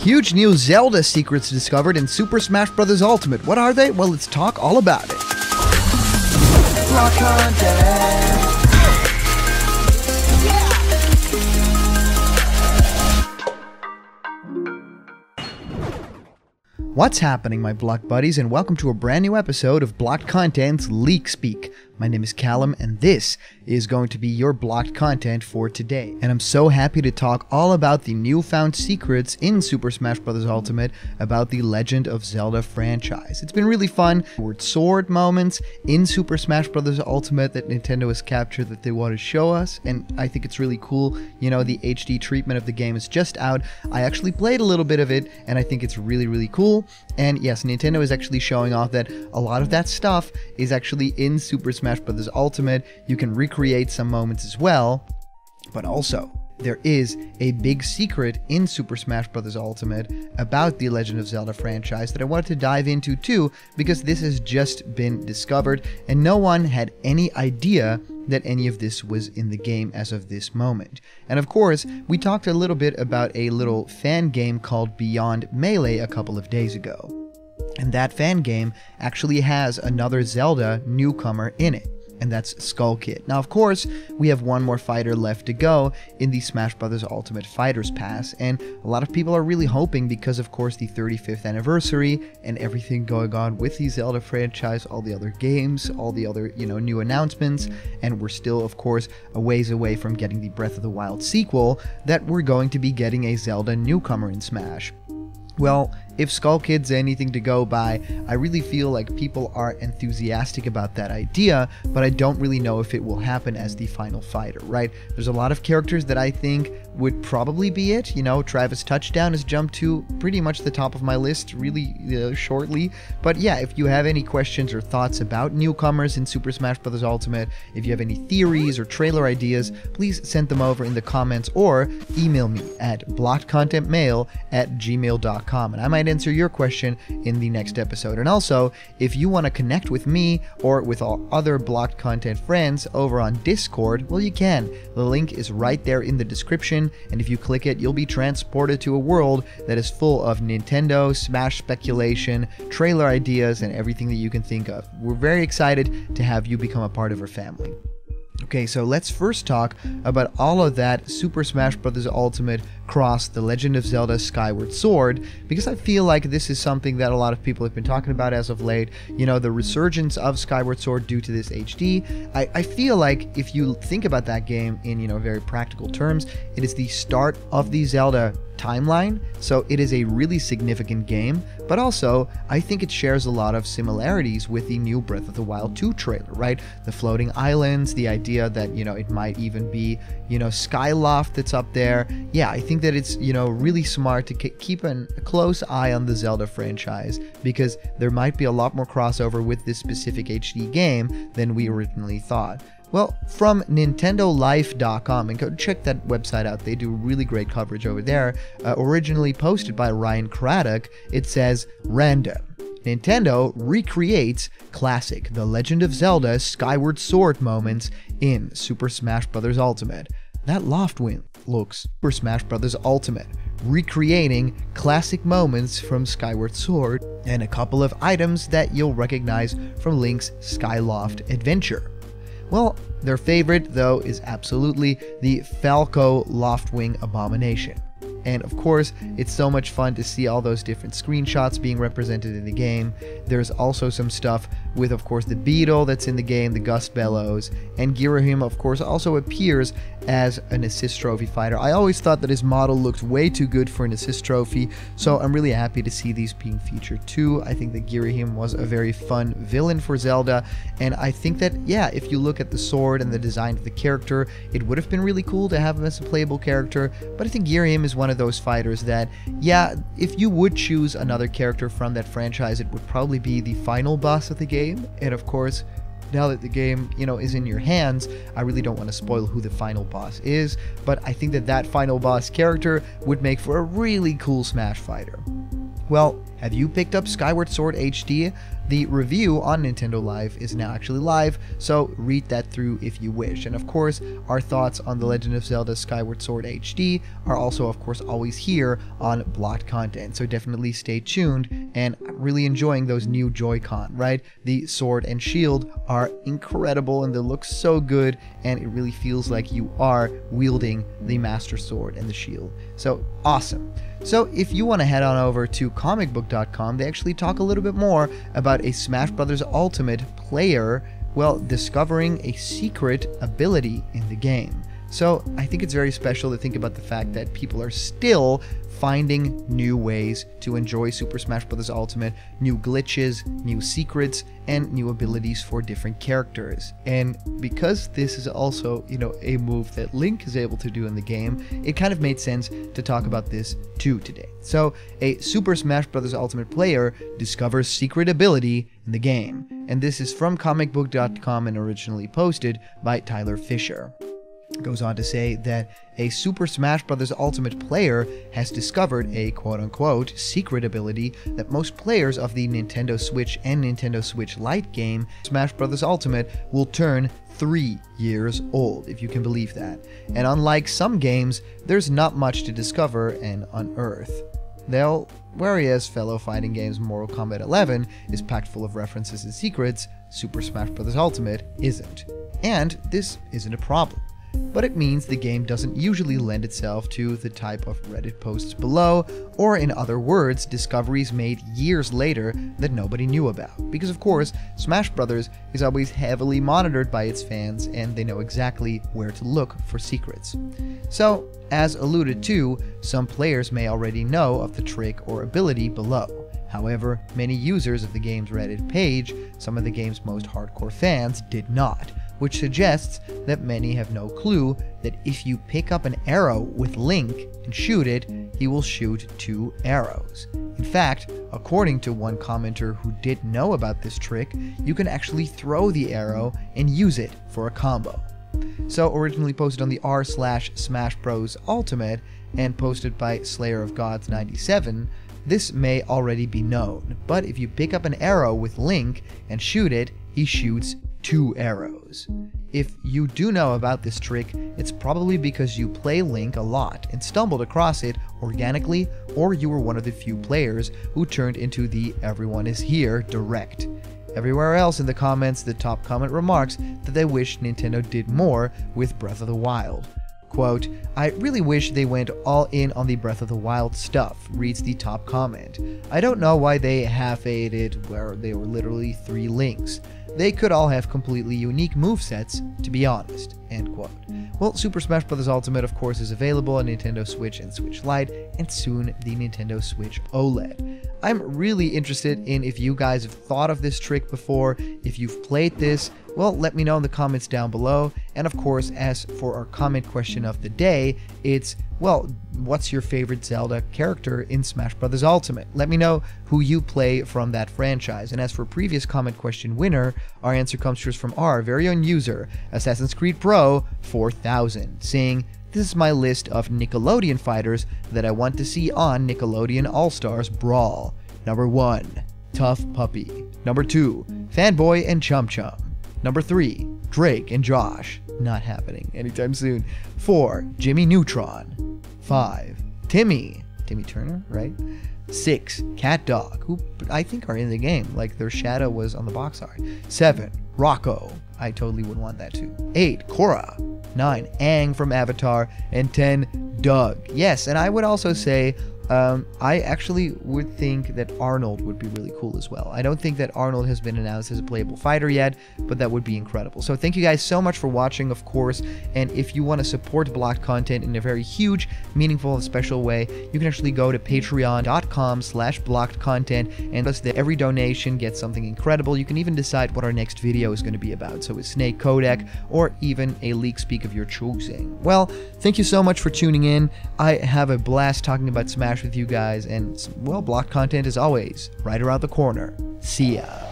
Huge new Zelda secrets discovered in Super Smash Bros. Ultimate. What are they? Well, let's talk all about it. Block content. What's happening, my block buddies, and welcome to a brand new episode of Blocked Content's Leak Speak. My name is Callum, and this is going to be your blocked content for today. And I'm so happy to talk all about the newfound secrets in Super Smash Bros. Ultimate about the Legend of Zelda franchise. It's been really fun. Skyward Sword moments in Super Smash Bros. Ultimate that Nintendo has captured that they want to show us, and I think it's really cool. You know, the HD treatment of the game is just out. I actually played a little bit of it, and I think it's really, really cool. And yes, Nintendo is actually showing off that a lot of that stuff is actually in Super Smash Bros. Ultimate. You can recreate some moments as well, but also there is a big secret in Super Smash Bros. Ultimate about the Legend of Zelda franchise that I wanted to dive into too, because this has just been discovered and no one had any idea that any of this was in the game as of this moment. And of course, we talked a little bit about a little fan game called Beyond Melee a couple of days ago. And that fan game actually has another Zelda newcomer in it, and that's Skull Kid. Now, of course, we have one more fighter left to go in the Smash Bros. Ultimate Fighters Pass, and a lot of people are really hoping, because of course the 35th anniversary and everything going on with the Zelda franchise, all the other games, all the other, new announcements, and we're still, of course, a ways away from getting the Breath of the Wild sequel, that we're going to be getting a Zelda newcomer in Smash. Well, if Skull Kid's anything to go by, I really feel like people are enthusiastic about that idea, but I don't really know if it will happen as the final fighter, right? There's a lot of characters that I think would probably be it. Travis Touchdown has jumped to pretty much the top of my list really shortly. But yeah, if you have any questions or thoughts about newcomers in Super Smash Bros. Ultimate, if you have any theories or trailer ideas, please send them over in the comments or email me at blockedcontentmail@gmail.com, and I might answer your question in the next episode. And also, if you want to connect with me or with all other Blocked Content friends over on Discord, well, you can. The link is right there in the description, and if you click it, you'll be transported to a world that is full of Nintendo, Smash speculation, trailer ideas, and everything that you can think of. We're very excited to have you become a part of our family. Okay, so let's first talk about all of that Super Smash Bros. Ultimate cross The Legend of Zelda Skyward Sword, because I feel like this is something that a lot of people have been talking about as of late. The resurgence of Skyward Sword due to this HD. I feel like if you think about that game in, very practical terms, it is the start of the Zelda timeline, so it is a really significant game, but also I think it shares a lot of similarities with the new Breath of the Wild 2 trailer, right? The floating islands, the idea that, it might even be, Skyloft that's up there. Yeah, I think that it's, really smart to keep a close eye on the Zelda franchise, because there might be a lot more crossover with this specific HD game than we originally thought. Well, from NintendoLife.com, and go check that website out, they do really great coverage over there, originally posted by Ryan Craddock, it says, random. Nintendo recreates classic The Legend of Zelda Skyward Sword moments in Super Smash Bros. Ultimate. That loft win looks Super Smash Bros. Ultimate, recreating classic moments from Skyward Sword, and a couple of items that you'll recognize from Link's Skyloft adventure. Well, their favorite, though, is absolutely the Falco Loftwing Abomination. And of course, it's so much fun to see all those different screenshots being represented in the game. There's also some stuff with, of course, the Beetle that's in the game, the Gust Bellows, and Girahim, of course, also appears as an assist trophy fighter. I always thought that his model looked way too good for an assist trophy, so I'm really happy to see these being featured too. I think that Girahim was a very fun villain for Zelda, and I think that, yeah, if you look at the sword and the design of the character, it would have been really cool to have him as a playable character, but I think Girahim is one of those fighters that, yeah, if you would choose another character from that franchise, it would probably be the final boss of the game. And of course, now that the game, is in your hands, I really don't want to spoil who the final boss is, but I think that that final boss character would make for a really cool Smash fighter. Well, have you picked up Skyward Sword HD? The review on Nintendo Live is now actually live, so read that through if you wish. And of course, our thoughts on The Legend of Zelda Skyward Sword HD are also, of course, always here on Blocked Content, so definitely stay tuned. And I'm really enjoying those new Joy-Con, right? The sword and shield are incredible and they look so good, and it really feels like you are wielding the Master Sword and the shield. So awesome. So if you want to head on over to comicbook.com, they actually talk a little bit more about a Smash Bros. Ultimate player, well, discovering a secret ability in the game. So I think it's very special to think about the fact that people are still finding new ways to enjoy Super Smash Bros. Ultimate, new glitches, new secrets, and new abilities for different characters. And because this is also, a move that Link is able to do in the game, it kind of made sense to talk about this too today. So, a Super Smash Bros. Ultimate player discovers secret ability in the game. And this is from comicbook.com and originally posted by Tyler Fisher. Goes on to say that a Super Smash Bros. Ultimate player has discovered a quote-unquote secret ability that most players of the Nintendo Switch and Nintendo Switch Lite game Smash Bros. Ultimate will turn 3 years old, if you can believe that. And unlike some games, there's not much to discover and unearth. Whereas fellow fighting games Mortal Kombat 11 is packed full of references and secrets, Super Smash Bros. Ultimate isn't. And this isn't a problem. But it means the game doesn't usually lend itself to the type of Reddit posts below, or in other words, discoveries made years later that nobody knew about. Because of course, Smash Bros. Is always heavily monitored by its fans, and they know exactly where to look for secrets. So, as alluded to, some players may already know of the trick or ability below. However, many users of the game's Reddit page, some of the game's most hardcore fans, did not, which suggests that many have no clue that if you pick up an arrow with Link and shoot it, he will shoot 2 arrows. In fact, according to one commenter who did know about this trick, you can actually throw the arrow and use it for a combo. So originally posted on the r/Smash Bros. Ultimate and posted by Slayer of Gods 97, this may already be known, but if you pick up an arrow with Link and shoot it, he shoots 2 arrows. If you do know about this trick, it's probably because you play Link a lot and stumbled across it organically, or you were one of the few players who turned into the "everyone is here" direct. Everywhere else in the comments, the top comment remarks that they wish Nintendo did more with Breath of the Wild. Quote, "I really wish they went all in on the Breath of the Wild stuff," reads the top comment. "I don't know why they half-ate it where they were literally 3 Links. They could all have completely unique movesets, to be honest." End quote. Well, Super Smash Bros. Ultimate, of course, is available on Nintendo Switch and Switch Lite, and soon the Nintendo Switch OLED. I'm really interested in if you guys have thought of this trick before, if you've played this. Well, let me know in the comments down below. And of course, as for our comment question of the day, it's, well, what's your favorite Zelda character in Smash Bros. Ultimate? Let me know who you play from that franchise. And as for previous comment question winner, our answer comes to us from our very own user, Assassin's Creed Pro 4000, saying, "This is my list of Nickelodeon fighters that I want to see on Nickelodeon All-Stars Brawl. Number 1, Tough Puppy. Number 2, Fanboy and Chum Chum. Number 3, Drake and Josh. Not happening anytime soon. 4, Jimmy Neutron. 5, Timmy Turner, right? 6, Cat Dog, who I think are in the game, like their shadow was on the box art. 7, Rocco. I totally would want that too. 8, Korra. 9, Aang from Avatar. And 10, Doug. Yes, and I would also say, I actually would think that Arnold would be really cool as well. I don't think that Arnold has been announced as a playable fighter yet, but that would be incredible. So thank you guys so much for watching, of course, and if you want to support Blocked Content in a very huge, meaningful, and special way, you can actually go to patreon.com/blockedcontent, and thus that every donation gets something incredible. You can even decide what our next video is going to be about, so a snake codec, or even a leak speak of your choosing. Well, thank you so much for tuning in. I have a blast talking about Smash with you guys, and well, Blocked Content is always right around the corner. See ya.